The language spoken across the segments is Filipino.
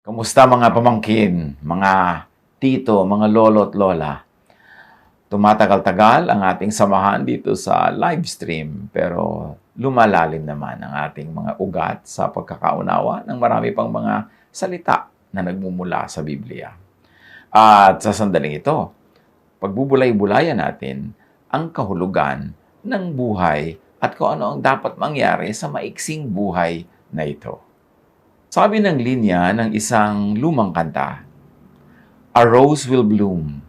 Kamusta mga pamangkin, mga tito, mga lolo at lola? Tumatagal-tagal ang ating samahan dito sa live stream pero lumalalim naman ang ating mga ugat sa pagkakaunawa ng marami pang mga salita na nagmumula sa Biblia. At sa sandaling ito, pagbubulay-bulayan natin ang kahulugan ng buhay at kung ano ang dapat mangyari sa maiksing buhay na ito. Sabi ng linya ng isang lumang kanta, "A rose will bloom,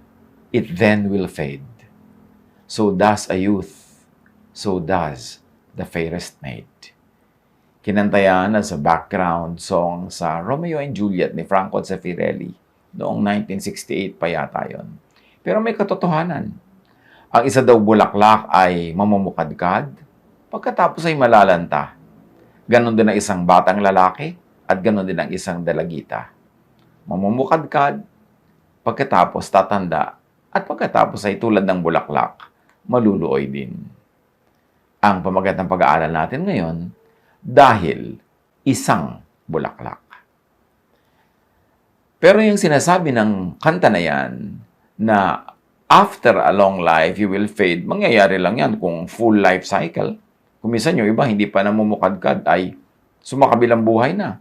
it then will fade. So does a youth, so does the fairest maid." Kinantayan as a background song sa Romeo and Juliet ni Franco Zeffirelli noong 1968 pa yata yon. Pero may katotohanan. Ang isa daw bulaklak ay mamumukadkad, pagkatapos ay malalanta. Ganon din ang isang batang lalaki, at ganoon din ang isang dalagita. Mamumukadkad, pagkatapos tatanda, at pagkatapos ay tulad ng bulaklak, maluluoy din. Ang pamagat ng pag-aaral natin ngayon, dahil isang bulaklak. Pero yung sinasabi ng kanta na yan, na after a long life, you will fade, mangyayari lang yan kung full life cycle. Kung minsan yung iba, hindi pa namumukadkad, ay sumakabilang buhay na.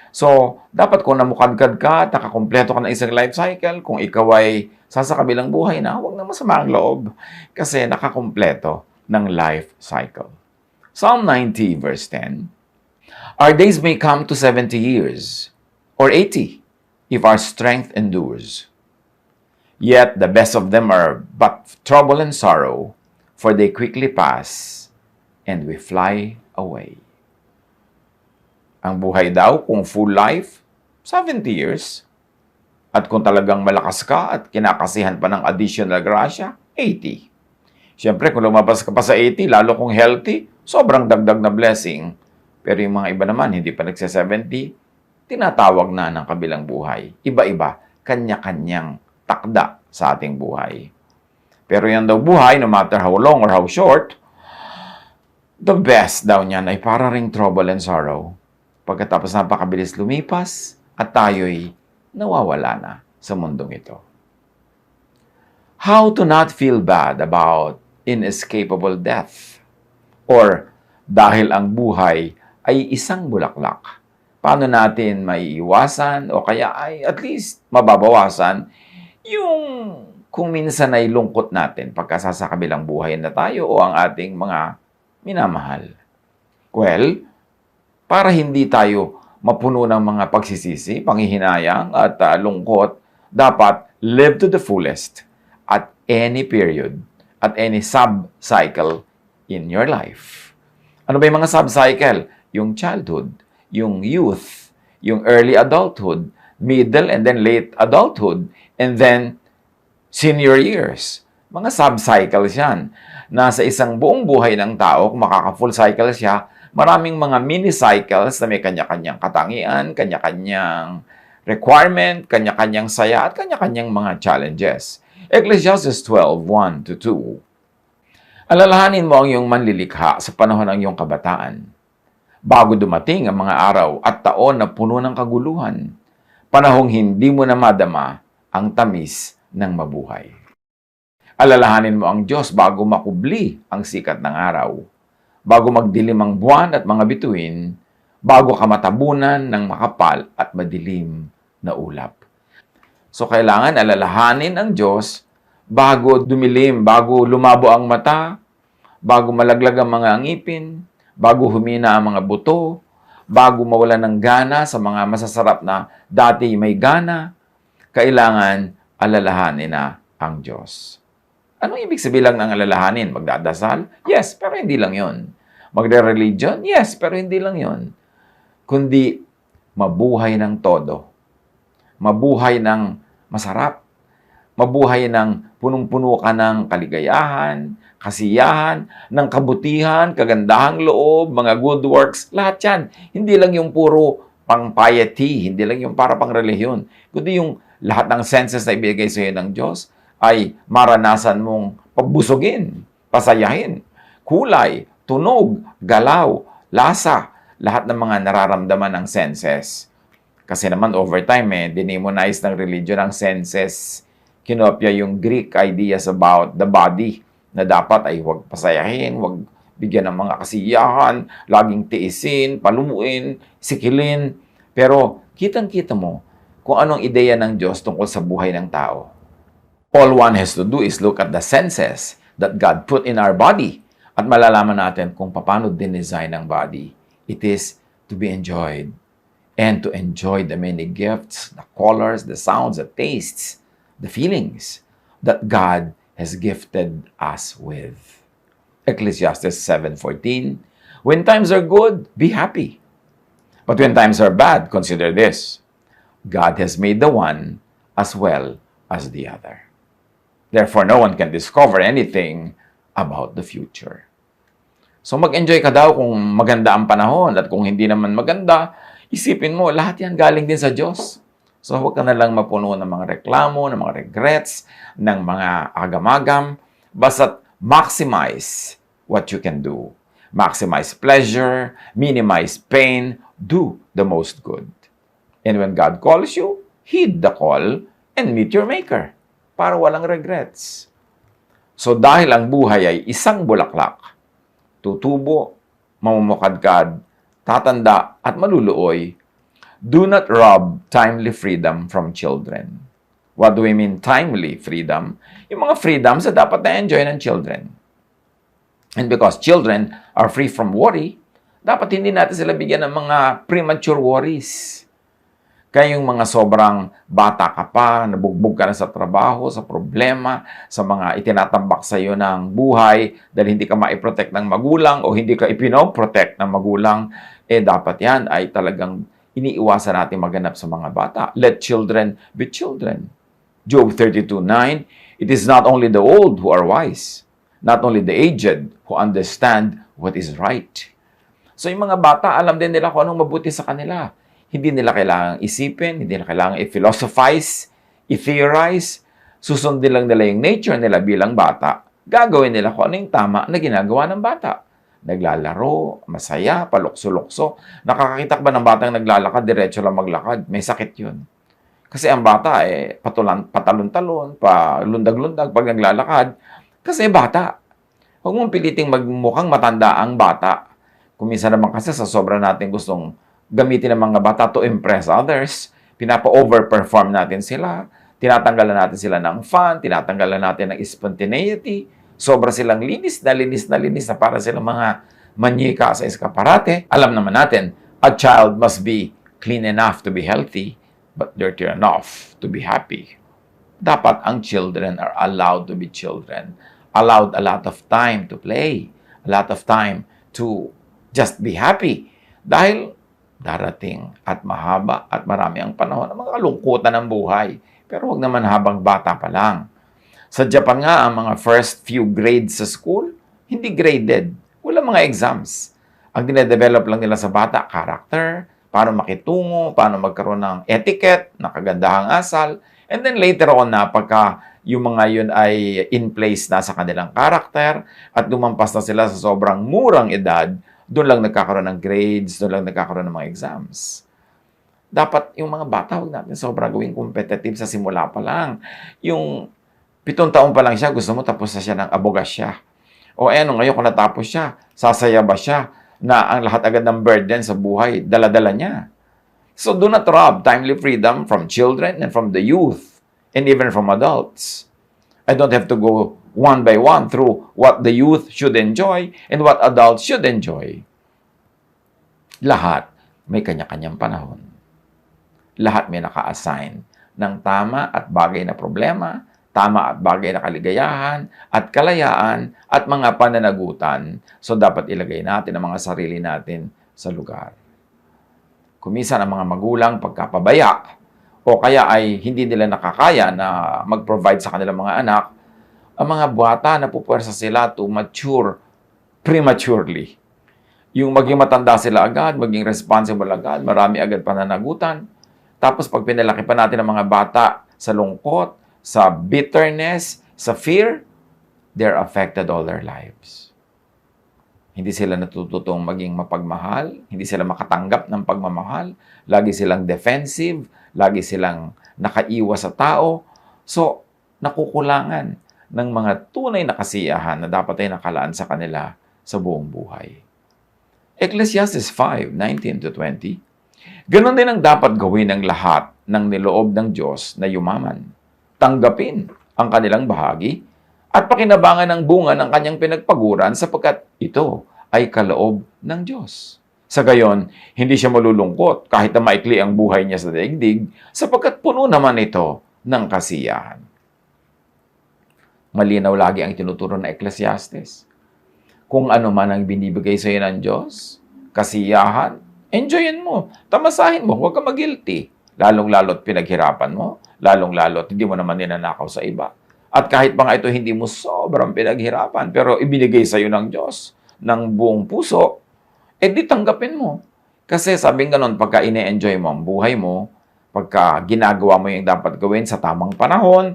So, dapat kung namukadkad ka, nakakompleto ka ng isang life cycle, kung ikaw ay sasakabilang buhay na, huwag na masama ang loob kasi nakakompleto ng life cycle. Psalm 90 verse 10, "Our days may come to 70 years, or 80, if our strength endures. Yet the best of them are but trouble and sorrow, for they quickly pass, and we fly away." Ang buhay daw, kung full life, 70 years. At kung talagang malakas ka at kinakasihan pa ng additional grasya, 80. Siyempre, kung lumabas ka pa sa 80, lalo kung healthy, sobrang dagdag na blessing. Pero yung mga iba naman, hindi pa nagsa-70, tinatawag na ng kabilang buhay. Iba-iba, kanya-kanyang takda sa ating buhay. Pero yan daw buhay, no matter how long or how short, the best daw niyan ay para ring trouble and sorrow. Pagkatapos napakabilis lumipas at tayo'y nawawala na sa mundong ito. How to not feel bad about inescapable death? Or dahil ang buhay ay isang bulaklak, paano natin maiiwasan o kaya ay at least mababawasan yung kung minsan ay lungkot natin pagkasasakabilang buhay na tayo o ang ating mga minamahal? Well, para hindi tayo mapuno ng mga pagsisisi, panghihinayang at lungkot, dapat live to the fullest at any period, at any sub-cycle in your life. Ano ba yung mga sub-cycle? Yung childhood, yung youth, yung early adulthood, middle and then late adulthood, and then senior years. Mga sub-cycles yan. Nasa isang buong buhay ng tao, kung makaka-full cycle siya, maraming mga mini-cycles na may kanya-kanyang katangian, kanya-kanyang requirement, kanya-kanyang saya, at kanya-kanyang mga challenges. Ecclesiastes 12:1-2. Alalahanin mo ang iyong manlilikha sa panahon ng iyong kabataan, bago dumating ang mga araw at taon na puno ng kaguluhan, panahong hindi mo na madama ang tamis ng mabuhay. Alalahanin mo ang Diyos bago makubli ang sikat ng araw, bago magdilim ang buwan at mga bituin, bago ka matabunan ng makapal at madilim na ulap. So, kailangan alalahanin ang Diyos bago dumilim, bago lumabo ang mata, bago malaglag ang mga ngipin, bago humina ang mga buto, bago mawala ng gana sa mga masasarap na dati may gana, kailangan alalahanin na ang Diyos. Anong ibig sabihin lang ng alalahanin? Magdadasal? Yes, pero hindi lang yon. Magre-religion? Yes, pero hindi lang yon. Kundi mabuhay ng todo. Mabuhay ng masarap. Mabuhay ng punong-puno ka ng kaligayahan, kasiyahan, ng kabutihan, kagandahang loob, mga good works, lahat yan. Hindi lang yung puro pang-piety, hindi lang yung para pang-relihiyon, kundi yung lahat ng senses na ibigay sa iyo ng Diyos ay maranasan mong pagbusugin, pasayahin, kulay, tunog, galaw, lasa, lahat ng mga nararamdaman ng senses. Kasi naman over time dinemonize ng religion ang senses. Kinopya yung Greek ideas about the body na dapat ay huwag pasayahin, huwag bigyan ng mga kasiyahan, laging tiisin, palumuin, sikilin. Pero kitang-kita mo kung anong ideya ng Diyos tungkol sa buhay ng tao. All one has to do is look at the senses that God put in our body at malalaman natin kung paano dinesign ang body. It is to be enjoyed and to enjoy the many gifts, the colors, the sounds, the tastes, the feelings that God has gifted us with. Ecclesiastes 7:14, when times are good, be happy. But when times are bad, consider this. God has made the one as well as the other. Therefore, no one can discover anything about the future. So mag-enjoy ka daw kung maganda ang panahon at kung hindi naman maganda, isipin mo, lahat yan galing din sa Diyos. So huwag ka na lang mapuno ng mga reklamo, ng mga regrets, ng mga agam-agam. Basta't maximize what you can do. Maximize pleasure, minimize pain, do the most good. And when God calls you, heed the call and meet your Maker para walang regrets. So dahil ang buhay ay isang bulaklak, tutubo, mamumukadkad, tatanda at maluluoy, do not rob timely freedom from children. What do we mean timely freedom? Yung mga freedoms na dapat na-enjoy ng children. And because children are free from worry, dapat hindi natin sila bigyan ng mga premature worries. Kaya yung mga sobrang bata ka pa, nabugbog ka na sa trabaho, sa problema, sa mga itinatambak sa iyo ng buhay, dahil hindi ka maiprotect ng magulang o hindi ka ipinoprotect ng magulang, dapat yan ay talagang iniiwasan natin maganap sa mga bata. Let children be children. Job 32:9, it is not only the old who are wise, not only the aged who understand what is right. So yung mga bata, alam din nila kung anong mabuti sa kanila. Hindi nila kailangang isipin, hindi nila kailangang i-philosophize, i-theorize. Susundin lang nila yung nature nila bilang bata. Gagawin nila kung ano yung tama na ginagawa ng bata. Naglalaro, masaya, palukso-lukso. Nakakakita ba ng batang naglalakad, diretso lang maglakad? May sakit yun. Kasi ang bata patalon-talon, palundag-lundag pag naglalakad. Kasi bata. Huwag mong piliting magmukhang matanda ang bata. Kung minsan naman kasi sa sobra natin gustong gamitin ng mga bata to impress others, pinapa-overperform natin sila, tinatanggalan natin sila ng fun, tinatanggalan natin ng spontaneity, sobra silang linis na para silang mga manyika sa eskaparate. Alam naman natin, a child must be clean enough to be healthy, but dirty enough to be happy. Dapat ang children are allowed to be children, allowed a lot of time to play, a lot of time to just be happy. Dahil darating at mahaba at marami ang panahon ng mga kalungkutan ng buhay. Pero huwag naman habang bata pa lang. Sa Japan nga, ang mga first few grades sa school, hindi graded. Wala mga exams. Ang dinedevelop lang nila sa bata, character, paano makitungo, paano magkaroon ng etiquette, ng kagandahang asal. And then later on na, pagka yung mga yun ay in place na sa kanilang karakter at lumampas na sila sa sobrang murang edad, doon lang nagkakaroon ng grades, doon lang nagkakaroon ng mga exams. Dapat yung mga bata, huwag natin sobrang gawing competitive sa simula pa lang. Yung 7 taon pa lang siya, gusto mo tapos na siya ng abogasya. O ngayon kung natapos siya, sasaya ba siya na ang lahat agad ng burden sa buhay, dala-dala niya. So do not rob timely freedom from children and from the youth and even from adults. I don't have to go one by one through what the youth should enjoy and what adults should enjoy. Lahat may kanya-kanyang panahon. Lahat may naka-assign ng tama at bagay na problema, tama at bagay na kaligayahan at kalayaan at mga pananagutan. So dapat ilagay natin ang mga sarili natin sa lugar. Kuminsan ang mga magulang pagkapabaya o kaya ay hindi nila nakakaya na mag-provide sa kanilang mga anak, ang mga bata na pupuwersa sila to mature prematurely. Yung maging matanda sila agad, maging responsible agad, marami agad pananagutan. Tapos pag pinalaki pa natin ang mga bata sa lungkot, sa bitterness, sa fear, they're affected all their lives. Hindi sila natututong maging mapagmahal, hindi sila makatanggap ng pagmamahal, lagi silang defensive, lagi silang nakaiwas sa tao. So, nakukulangan ng mga tunay na kasiyahan na dapat ay nakalaan sa kanila sa buong buhay. Ecclesiastes 5:19-20. Ganon din ang dapat gawin ng lahat ng niloob ng Diyos na yumaman. Tanggapin ang kanilang bahagi at pakinabangan ang bunga ng kanyang pinagpaguran sapagkat ito ay kaloob ng Diyos. Sa gayon, hindi siya malulungkot kahit na maikli ang buhay niya sa daigdig sapagkat puno naman ito ng kasiyahan. Malinaw lagi ang tinuturo ng Ecclesiastes. Kung ano man ang binibigay sa iyo ng Diyos, kasiyahan, enjoyin mo, tamasahin mo, huwag ka mag-guilty. Lalong-lalo't pinaghirapan mo, lalong-lalo't hindi mo naman ninanakaw sa iba. At kahit pa nga ito hindi mo sobrang pinaghirapan, pero ibinigay sa iyo ng Diyos ng buong puso, di tanggapin mo. Kasi sabing ganon, pagka ine-enjoy mo ang buhay mo, pagka ginagawa mo yung dapat gawin sa tamang panahon,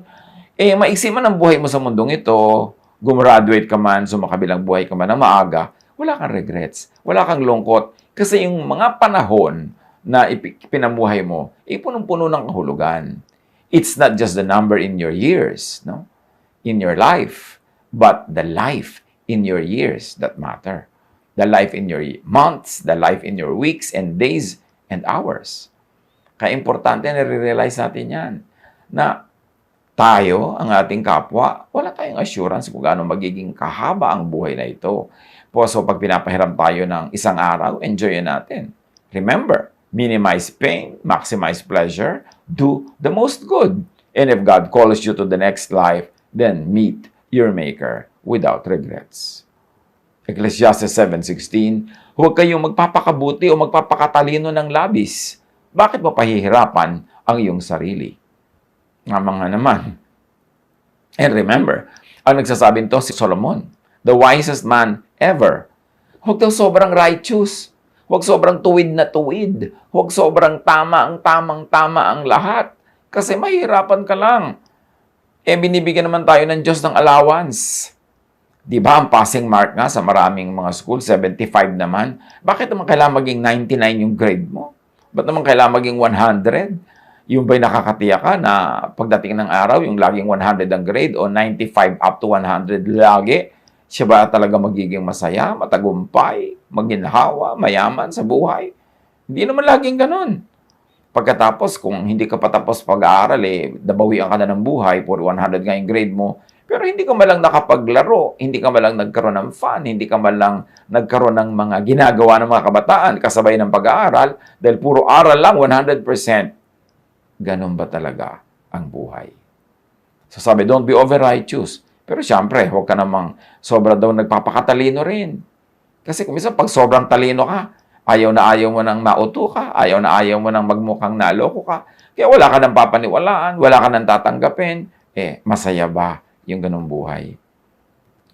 maiksi man ang buhay mo sa mundong ito, gumraduate ka man, sumakabilang buhay ka man na maaga, wala kang regrets, wala kang lungkot, kasi yung mga panahon na pinamuhay mo, punong-puno ng kahulugan. It's not just the number in your years, no? In your life, but the life in your years that matter. The life in your months, the life in your weeks and days and hours. Kaya importante na realize natin yan, na tayo, ang ating kapwa, wala tayong assurance kung gaano magiging kahaba ang buhay na ito. So, pag pinapahiram tayo ng isang araw, enjoy natin. Remember, minimize pain, maximize pleasure, do the most good. And if God calls you to the next life, then meet your Maker without regrets. Ecclesiastes 7:16, huwag kayong magpapakabuti o magpapakatalino ng labis. Bakit mo pahihirapan ang iyong sarili? Nga mga naman. And remember, ang nagsasabing to si Solomon, the wisest man ever. Huwag daw sobrang righteous. Huwag sobrang tuwid na tuwid. Huwag sobrang tama ang tamang-tama ang lahat. Kasi mahirapan ka lang. Binibigyan naman tayo ng Diyos ng allowance. Di ba ang passing mark nga sa maraming mga school, 75 naman? Bakit naman kailangan maging 99 yung grade mo? Ba't naman kailangan maging 100? Yung ba'y nakakatiyak ka na pagdating ng araw, yung laging 100 ang grade o 95 up to 100 lagi? Siya ba talaga magiging masaya, matagumpay, maginhawa, mayaman sa buhay? Hindi naman laging ganun. Pagkatapos, kung hindi ka patapos pag-aaral, nabawian ka na ng buhay, for 100 nga yung grade mo, pero hindi ka malang nakapaglaro, hindi ka malang nagkaroon ng fun, hindi ka malang nagkaroon ng mga ginagawa ng mga kabataan kasabay ng pag-aaral, dahil puro aral lang, 100%. Ganun ba talaga ang buhay? So sabi, don't be over-righteous. Pero siyempre, huwag ka namang sobra daw nagpapakatalino rin. Kasi kung minsan, pag sobrang talino ka, ayaw na ayaw mo nang mauto ka, ayaw na ayaw mo nang magmukhang naloko ka, kaya wala ka nang papaniwalaan, wala ka nang tatanggapin, masaya ba yung ganung buhay?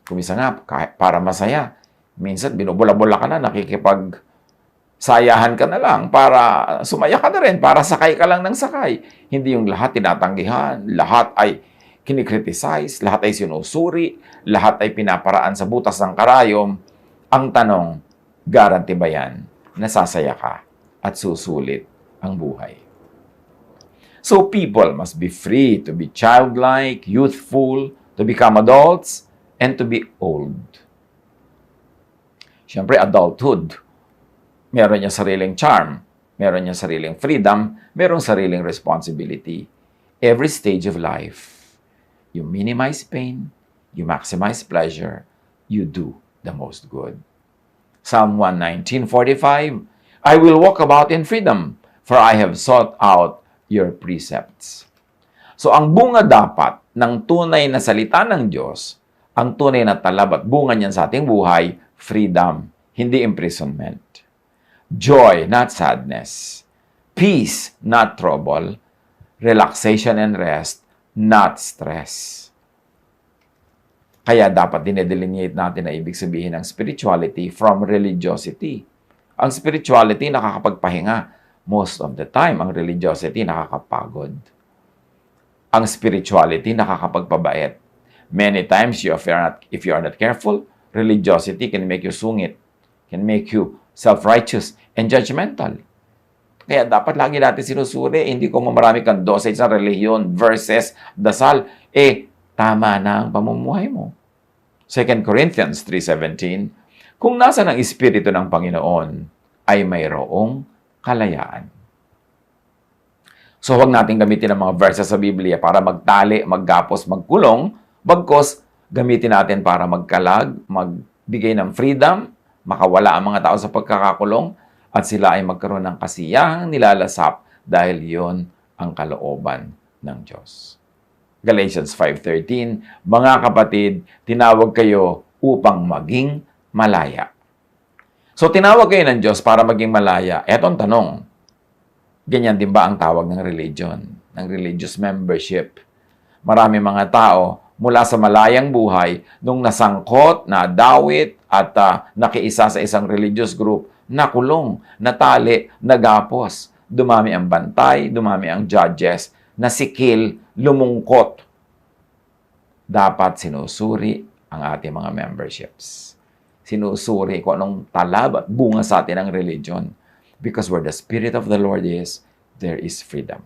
Kung minsan nga, para masaya, minsan binubula-bula ka na, nakikipag-sayahan ka na lang, para sumaya ka na rin, para sakay ka lang ng sakay. Hindi yung lahat tinatanggihan, lahat ay kinikriticize, lahat ay sinusuri, lahat ay pinaparaan sa butas ng karayom. Ang tanong, guarantee ba yan? Nasasaya ka at susulit ang buhay. So people must be free to be childlike, youthful, to become adults, and to be old. Siyempre, adulthood. Meron niya sariling charm, meron niya sariling freedom, meron sariling responsibility. Every stage of life, you minimize pain, you maximize pleasure, you do the most good. Psalm 119:45, I will walk about in freedom, for I have sought out your precepts. So ang bunga dapat ng tunay na salita ng Diyos, ang tunay na talab at bunga niyan sa ating buhay, freedom, hindi imprisonment. Joy, not sadness. Peace, not trouble. Relaxation and rest, not stress. Kaya dapat dinedelineate natin na ibig sabihin ng spirituality from religiosity. Ang spirituality nakakapagpahinga. Most of the time, ang religiosity nakakapagod. Ang spirituality nakakapagpabait. Many times, if you are not careful, religiosity can make you sungit, can make you self-righteous and judgmental. Kaya dapat lagi natin sinusuri, hindi ko marami kang dosage sa relihiyon versus dasal. Tama na ang pamumuhay mo. 2 Corinthians 3:17, kung nasa ng Espiritu ng Panginoon, ay mayroong kalayaan. So, huwag natin gamitin ang mga verses sa Biblia para magtali, maggapos, magkulong. Bagkos, gamitin natin para magkalag, magbigay ng freedom, makawala ang mga tao sa pagkakakulong, at sila ay magkaroon ng kasiyahang nilalasap dahil yon ang kalooban ng Diyos. Galatians 5:13, mga kapatid, tinawag kayo upang maging malaya. So, tinawag kayo ng Diyos para maging malaya. Etong tanong, ganyan din ba ang tawag ng religion, ng religious membership? Marami mga tao mula sa malayang buhay nung nasangkot, nadawit, at nakiisa sa isang religious group, nakulong, natali, nagapos. Dumami ang bantay, dumami ang judges, nasikil, lumungkot. Dapat sinusuri ang ating mga memberships. Sinusuri kung anong talab at bunga sa atin ng religion. Because where the Spirit of the Lord is, there is freedom.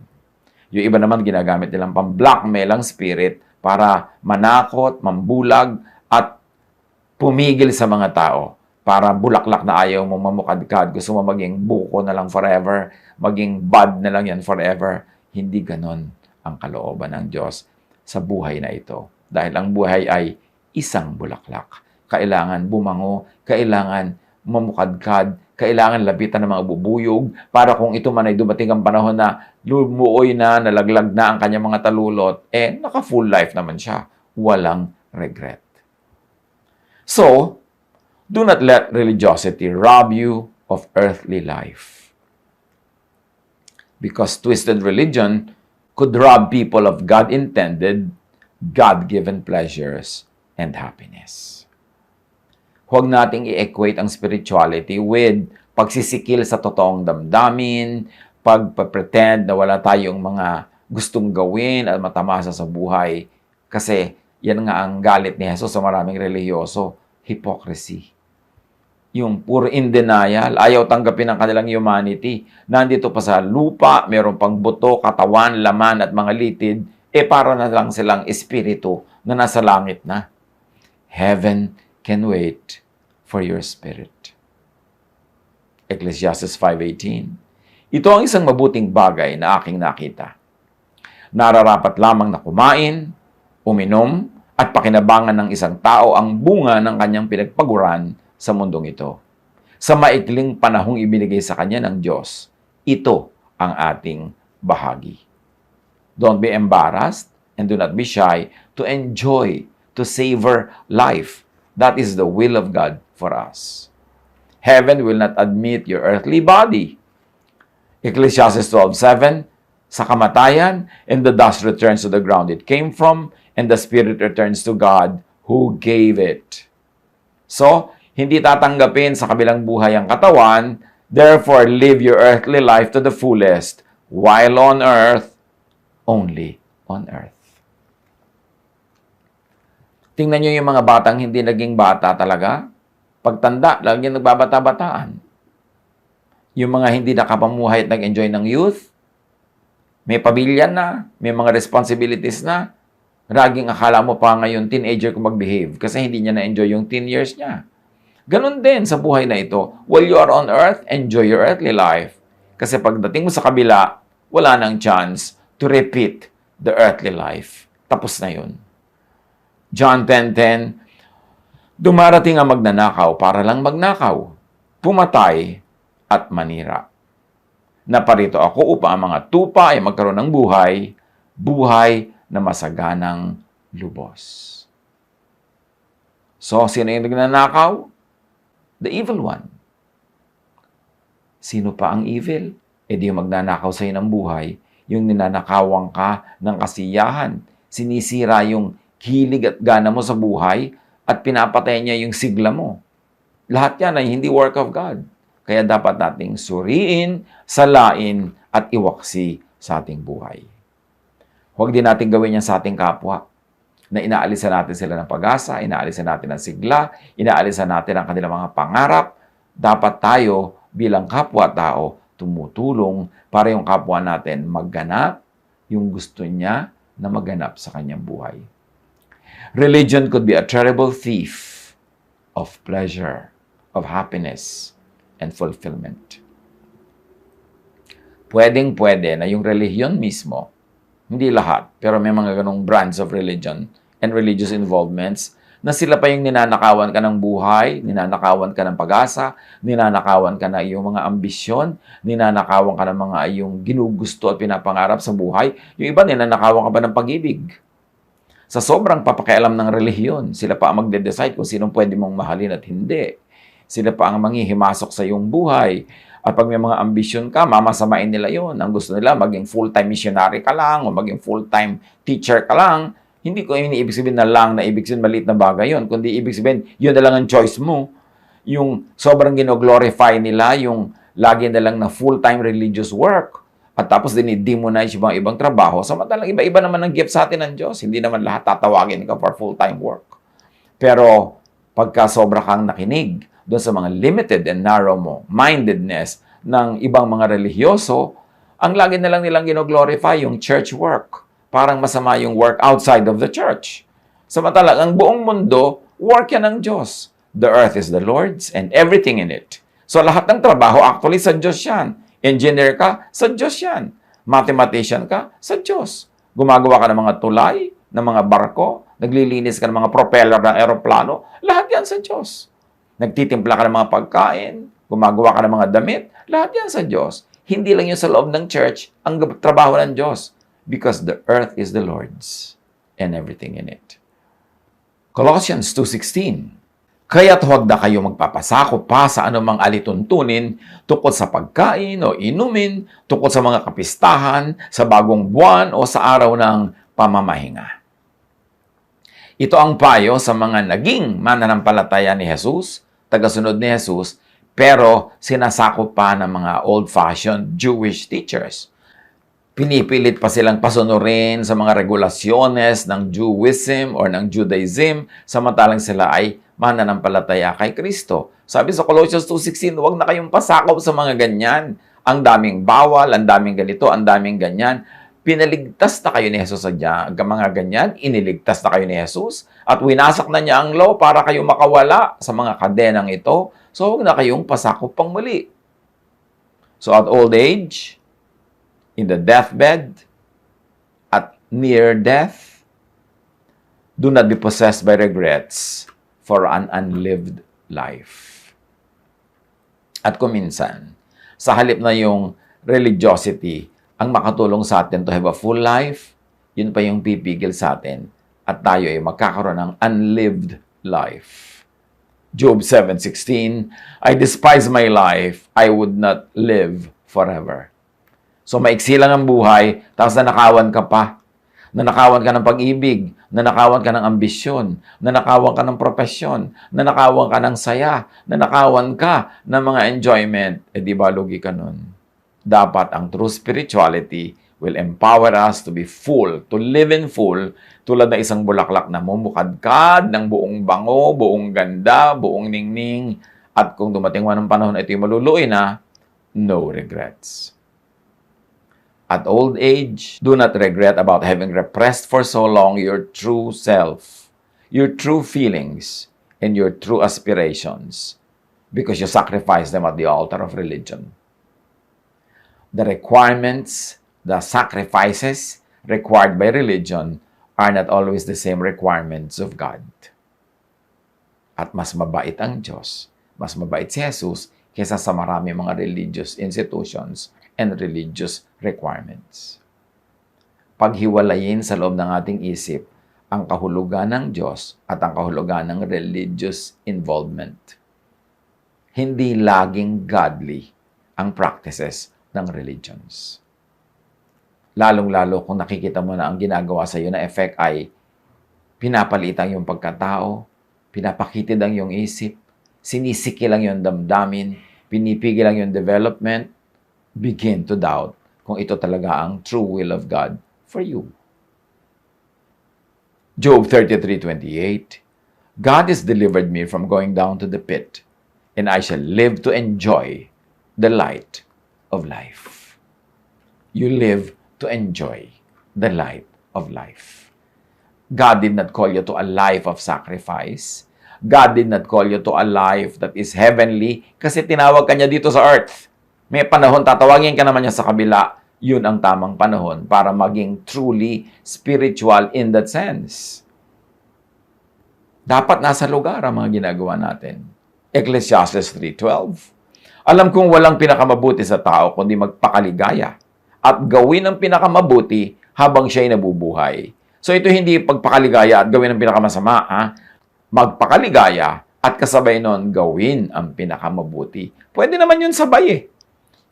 Yung iba naman ginagamit nilang pang-blackmail ang spirit para manakot, mambulag, at pumigil sa mga tao. Para bulaklak na ayaw mo mamukadkad, gusto mo maging buko na lang forever, maging bad na lang yan forever. Hindi ganon ang kalooban ng Diyos sa buhay na ito. Dahil ang buhay ay isang bulaklak. Kailangan bumango, kailangan mamukadkad, kailangan lapitan ng mga bubuyog para kung ito man ay dumating ang panahon na lumuoy na, nalaglag na ang kanyang mga talulot, naka-full life naman siya. Walang regret. So, do not let religiosity rob you of earthly life. Because twisted religion could rob people of God-intended, God-given pleasures and happiness. Huwag nating i-equate ang spirituality with pagsisikil sa totoong damdamin, pagpapretend na wala tayong mga gustong gawin at matamasa sa buhay. Kasi yan nga ang galit ni Jesus sa maraming relihiyoso, hypocrisy. Yung puro in denial, ayaw tanggapin ang kanilang humanity. Nandito pa sa lupa, meron pang buto, katawan, laman at mga litid, para na lang silang espiritu na nasa langit na. Heaven can wait for your spirit. Ecclesiastes 5:18. Ito ang isang mabuting bagay na aking nakita. Nararapat lamang na kumain, uminom, at pakinabangan ng isang tao ang bunga ng kanyang pinagpaguran sa mundong ito. Sa maikling panahong ibinigay sa kanya ng Diyos, ito ang ating bahagi. Don't be embarrassed and do not be shy to enjoy, to savor life. That is the will of God for us. Heaven will not admit your earthly body. Ecclesiastes 12:7, sa kamatayan, and the dust returns to the ground it came from, and the spirit returns to God who gave it. So, hindi tatanggapin sa kabilang buhay ang katawan, therefore live your earthly life to the fullest, while on earth, only on earth. Tingnan nyo yung mga batang hindi naging bata talaga. Pagtanda, lagi nagbabata-bataan. Yung mga hindi nakapamuhay at nag-enjoy ng youth, may pamilya na, may mga responsibilities na, laging akala mo pa ngayon teenager kung mag-behave kasi hindi niya na-enjoy yung teen years niya. Ganon din sa buhay na ito. While you are on earth, enjoy your earthly life. Kasi pagdating mo sa kabila, wala nang chance to repeat the earthly life. Tapos na yun. John 10:10, dumarating ang magnanakaw para lang magnakaw, pumatay at manira. Naparito ako upang ang mga tupa ay magkaroon ng buhay, buhay na masaganang lubos. So, sino yung nagnanakaw? The evil one. Sino pa ang evil? Di yung magnanakaw sa'yo ng buhay, yung ninanakawan ka ng kasiyahan, sinisira yung hilig at gana mo sa buhay, at pinapatay niya yung sigla mo. Lahat yan ay hindi work of God. Kaya dapat nating suriin, salain, at iwaksi sa ating buhay. Huwag din natin gawin yan sa ating kapwa. na inaalisan natin sila ng pag-asa, inaalisan natin ng sigla, inaalisan natin ang kanilang mga pangarap, dapat tayo bilang kapwa-tao tumutulong para yung kapwa natin magganap yung gusto niya na maganap sa kanyang buhay. Religion could be a terrible thief of pleasure, of happiness, and fulfillment. Pwedeng-pwede na yung relihiyon mismo, hindi lahat, pero may mga ganong brands of religion and religious involvements na sila pa yung ninanakawan ka ng buhay, ninanakawan ka ng pag-asa, ninanakawan ka na iyong mga ambisyon, ninanakawan ka ng mga iyong ginugusto at pinapangarap sa buhay. Yung iba, ninanakawan ka ba ng pag-ibig? Sa sobrang papakialam ng relihiyon, sila pa ang magde-decide kung sinong pwede mong mahalin at hindi. Sila pa ang manghihimasok sa iyong buhay. At pag may mga ambisyon ka, mamasamain nila yon. Ang gusto nila, maging full-time missionary ka lang o maging full-time teacher ka lang. Hindi ko iniibig sabihin na lang na ibig sabihin maliit na bagay yon. Kundi ibig sabihin, yun na lang ang choice mo. Yung sobrang gino-glorify nila, yung lagi na lang na full-time religious work. At tapos dinidemonize yung mga ibang trabaho. Samantalang iba-iba naman ang gift sa atin ng Diyos. Hindi naman lahat tatawagin ka for full-time work. Pero pagka sobra kang nakinig doon sa mga limited and narrow mindedness ng ibang mga relihiyoso, ang lagi na lang nilang gino-glorify yung church work. Parang masama yung work outside of the church. Samantalang ang buong mundo, work yan ng Diyos. The earth is the Lord's and everything in it. So lahat ng trabaho actually sa Diyos yan. Engineer ka, sa Diyos yan. Mathematician ka, sa Diyos. Gumagawa ka ng mga tulay, ng mga barko, naglilinis ka ng mga propeller ng aeroplano, lahat yan sa Diyos. Nagtitimpla ka ng mga pagkain, gumagawa ka ng mga damit, lahat yan sa Diyos. Hindi lang yun sa loob ng church, ang trabaho ng Diyos. Because the earth is the Lord's and everything in it. Colossians 2:16. Kaya't huwag na kayo magpapasako pa sa anumang alituntunin tungkol sa pagkain o inumin, tungkol sa mga kapistahan, sa bagong buwan o sa araw ng pamamahinga. Ito ang payo sa mga naging mananampalataya ni Jesus, tagasunod ni Jesus, pero sinasakop pa ng mga old-fashioned Jewish teachers. Pinipilit pa silang pasunurin sa mga regulasyones ng Jewism or ng Judaism, samantalang sila ay mananampalataya kay Kristo. Sabi sa Colossians 2:16, huwag na kayong pasakop sa mga ganyan. Ang daming bawal, ang daming ganito, ang daming ganyan. Pinaligtas na kayo ni Jesus sa mga ganyan, iniligtas na kayo ni Jesus, at winasak na niya ang law para kayo makawala sa mga kadenang ito. So, huwag na kayong pasakop pang muli. So, at old age, in the deathbed, at near death, do not be possessed by regrets for an unlived life. At kuminsan, sa halip na yung religiosity, ang makatulong sa atin to have a full life, yun pa yung pipigil sa atin at tayo ay magkakaroon ng unlived life. Job 7:16, I despise my life, I would not live forever. So maiksi lang ang buhay, tapos nanakawan ka pa. Nanakawan ka ng pag-ibig, nanakawan ka ng ambisyon, nanakawan ka ng propesyon, nanakawan ka ng saya, nanakawan ka ng mga enjoyment. Di ba lugi ka nun? Dapat ang true spirituality will empower us to be full, to live in full, tulad ng isang bulaklak na mumukadkad ng buong bango, buong ganda, buong ningning, at kung dumating man ang panahon na ito'y maluluoy na, no regrets. At old age, do not regret about having repressed for so long your true self, your true feelings, and your true aspirations, because you sacrificed them at the altar of religion. The requirements, the sacrifices required by religion are not always the same requirements of God. At mas mabait ang Diyos, mas mabait si Jesus kaysa sa marami mga religious institutions and religious requirements. Paghiwalayin sa loob ng ating isip ang kahulugan ng Diyos at ang kahulugan ng religious involvement. Hindi laging godly ang practices ng religions. Lalong-lalo kung nakikita mo na ang ginagawa sa iyo na effect ay pinapalitan yung pagkatao, pinapakitid ang yung isip, sinisikil lang yung damdamin, pinipigil lang yung development, begin to doubt kung ito talaga ang true will of God for you. Job 33:28, God has delivered me from going down to the pit, and I shall live to enjoy the light of life. You live to enjoy the light of life. God did not call you to a life of sacrifice. God did not call you to a life that is heavenly kasi tinawag ka niya dito sa earth. May panahon, tatawagin ka naman niya sa kabila. Yun ang tamang panahon para maging truly spiritual in that sense. Dapat nasa lugar ang mga ginagawa natin. Ecclesiastes 3:12. Alam kong walang pinakamabuti sa tao kundi magpakaligaya at gawin ang pinakamabuti habang siya'y nabubuhay. So ito hindi pagpakaligaya at gawin ang pinakamasama, magpakaligaya at kasabay nun gawin ang pinakamabuti. Pwede naman yun sabay eh.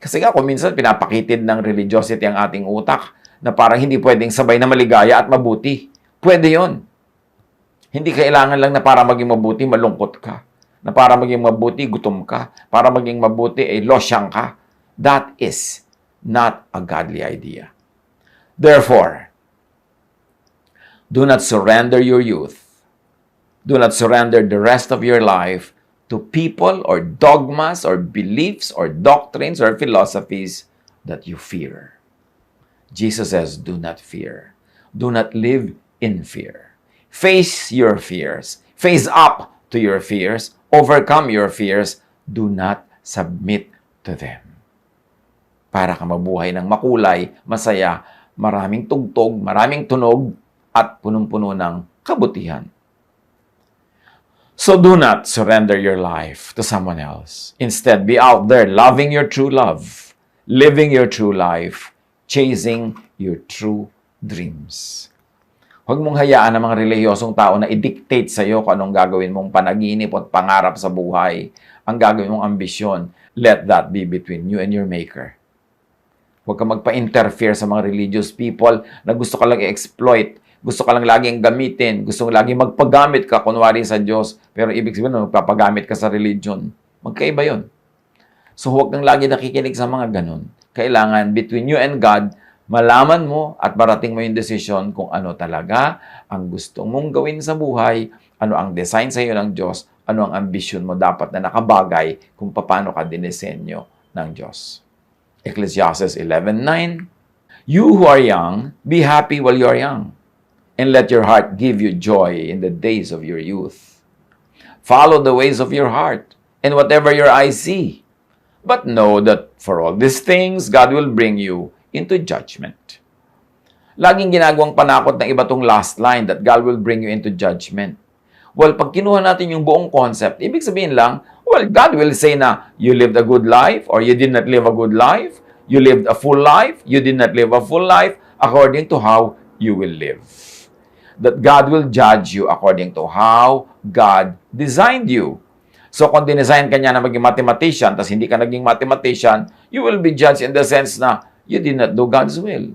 Kasi nga kung minsan pinapakitid ng religiosity ang ating utak na parang hindi pwedeng sabay na maligaya at mabuti. Pwede yon. Hindi kailangan lang na para maging mabuti, malungkot ka. Na para maging mabuti, gutom ka. Para maging mabuti, losyang ka. That is not a godly idea. Therefore, do not surrender your youth. Do not surrender the rest of your life to people or dogmas or beliefs or doctrines or philosophies that you fear. Jesus says, do not fear. Do not live in fear. Face your fears. Face up to your fears. Overcome your fears. Do not submit to them. Para ka mabuhay ng makulay, masaya, maraming tugtog, maraming tunog, at punong-puno ng kabutihan. So do not surrender your life to someone else. Instead, be out there loving your true love, living your true life, chasing your true dreams. Huwag mong hayaan ang mga relihiyosong tao na i-dictate sa iyo kung anong gagawin mong panaginip at pangarap sa buhay, ang gagawin mong ambisyon. Let that be between you and your Maker. Huwag ka magpa-interfere sa mga religious people na gusto ka lang i-exploit, gusto ka lang laging gamitin, gusto ka laging magpagamit ka, kunwari sa Diyos, pero ibig sabihin, magpapagamit ka sa religion. Magkaiba yun. So huwag kang lagi nakikinig sa mga ganun. Kailangan, between you and God, malaman mo at marating mo yung desisyon kung ano talaga ang gusto mong gawin sa buhay, ano ang design sa iyo ng Diyos, ano ang ambisyon mo dapat na nakabagay kung paano ka dinisenyo ng Diyos. Ecclesiastes 11:9, you who are young, be happy while you are young, and let your heart give you joy in the days of your youth. Follow the ways of your heart, and whatever your eyes see. But know that for all these things, God will bring you into judgment. Laging ginagawang panakot ng iba tong last line that God will bring you into judgment. Well, pag kinuha natin yung buong concept, ibig sabihin lang, well, God will say na you lived a good life or you did not live a good life. You lived a full life. You did not live a full life according to how you will live. That God will judge you according to how God designed you. So kung dinesign ka niya na maging mathematician, tapos hindi ka naging mathematician, you will be judged in the sense na you did not do God's will.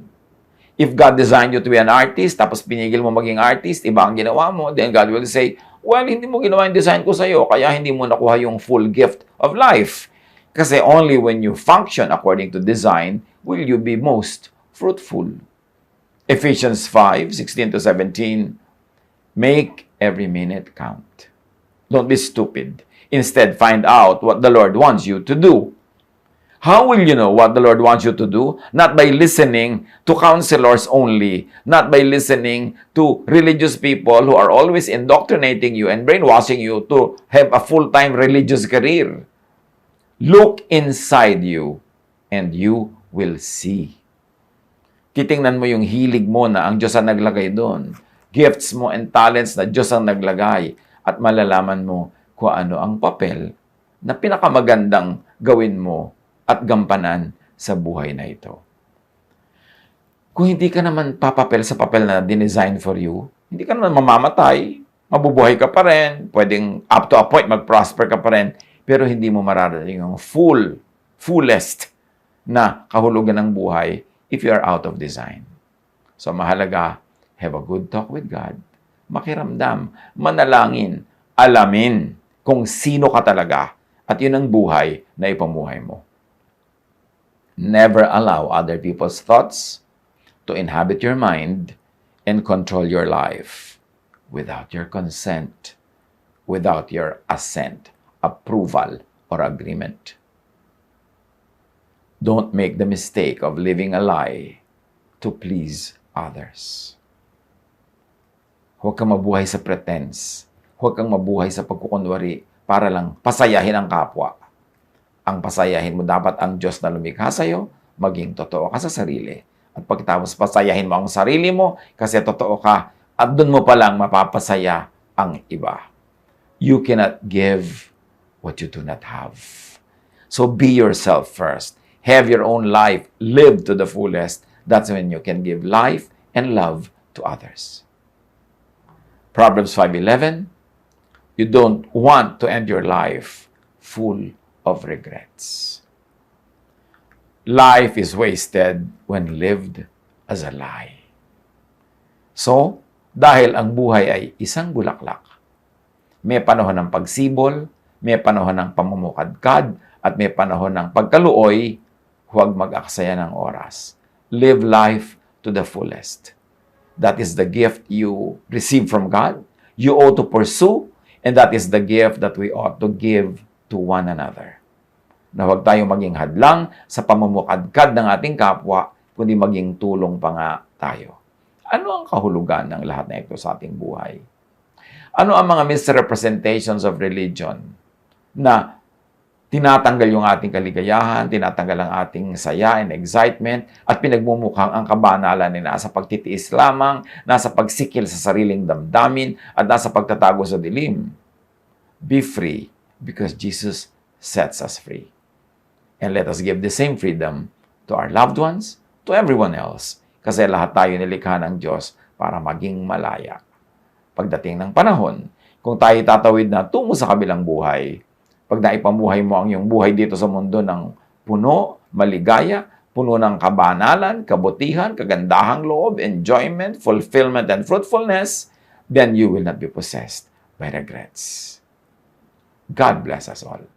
If God designed you to be an artist, tapos pinigil mo maging artist, iba ang ginawa mo, then God will say, well, hindi mo ginawa yung design ko sa'yo, kaya hindi mo nakuha yung full gift of life. Kasi only when you function according to design, will you be most fruitful. Ephesians 5:16-17, make every minute count. Don't be stupid. Instead, find out what the Lord wants you to do. How will you know what the Lord wants you to do? Not by listening to counselors only, not by listening to religious people who are always indoctrinating you and brainwashing you to have a full-time religious career. Look inside you and you will see. Titingnan mo yung hilig mo na ang Diyos ang naglagay doon. Gifts mo and talents na Diyos ang naglagay. At malalaman mo kung ano ang papel na pinakamagandang gawin mo at gampanan sa buhay na ito. Kung hindi ka naman papapel sa papel na dinesign for you, hindi ka naman mamamatay, mabubuhay ka pa rin, pwedeng up to a point mag-prosper ka pa rin, pero hindi mo mararating ang fullest na kahulugan ng buhay if you are out of design. So mahalaga, have a good talk with God, makiramdam, manalangin, alamin kung sino ka talaga at yun ang buhay na ipamuhay mo. Never allow other people's thoughts to inhabit your mind and control your life. without your consent, without your assent, approval, or agreement. Don't make the mistake of living a lie to please others. Huwag kang mabuhay sa pretense. Huwag kang mabuhay sa pagkukunwari para lang pasayahin ang kapwa. Ang pasayahin mo dapat ang Diyos na lumikha sa'yo, maging totoo ka sa sarili. At pagkatapos pasayahin mo ang sarili mo kasi totoo ka, at doon mo palang mapapasaya ang iba. You cannot give what you do not have. So be yourself first. Have your own life. Live to the fullest. That's when you can give life and love to others. Proverbs 5:11, you don't want to end your life full of regrets. Life is wasted when lived as a lie. So, dahil ang buhay ay isang bulaklak, may panahon ng pagsibol, may panahon ng pamumukadkad, at may panahon ng pagkaluoy, huwag mag-aksaya ng oras. Live life to the fullest. That is the gift you receive from God. You ought to pursue, and that is the gift that we ought to give to one another. Na huwag tayong maging hadlang sa pamumukadkad ng ating kapwa, kundi maging tulong pa nga tayo. Ano ang kahulugan ng lahat na ito sa ating buhay? Ano ang mga misrepresentations of religion na tinatanggal yung ating kaligayahan, tinatanggal ang ating saya and excitement, at pinagmumukhang ang kabanalan ay nasa pagtitiis lamang, nasa pagsikil sa sariling damdamin, at nasa pagtatago sa dilim? Be free because Jesus sets us free. And let us give the same freedom to our loved ones, to everyone else, kasi lahat tayo nilikha ng Diyos para maging malaya. Pagdating ng panahon, kung tayo tatawid na tungo sa kabilang buhay, pag naipamuhay mo ang iyong buhay dito sa mundo ng puno, maligaya, puno ng kabanalan, kabutihan, kagandahang loob, enjoyment, fulfillment, and fruitfulness, then you will not be possessed by regrets. God bless us all.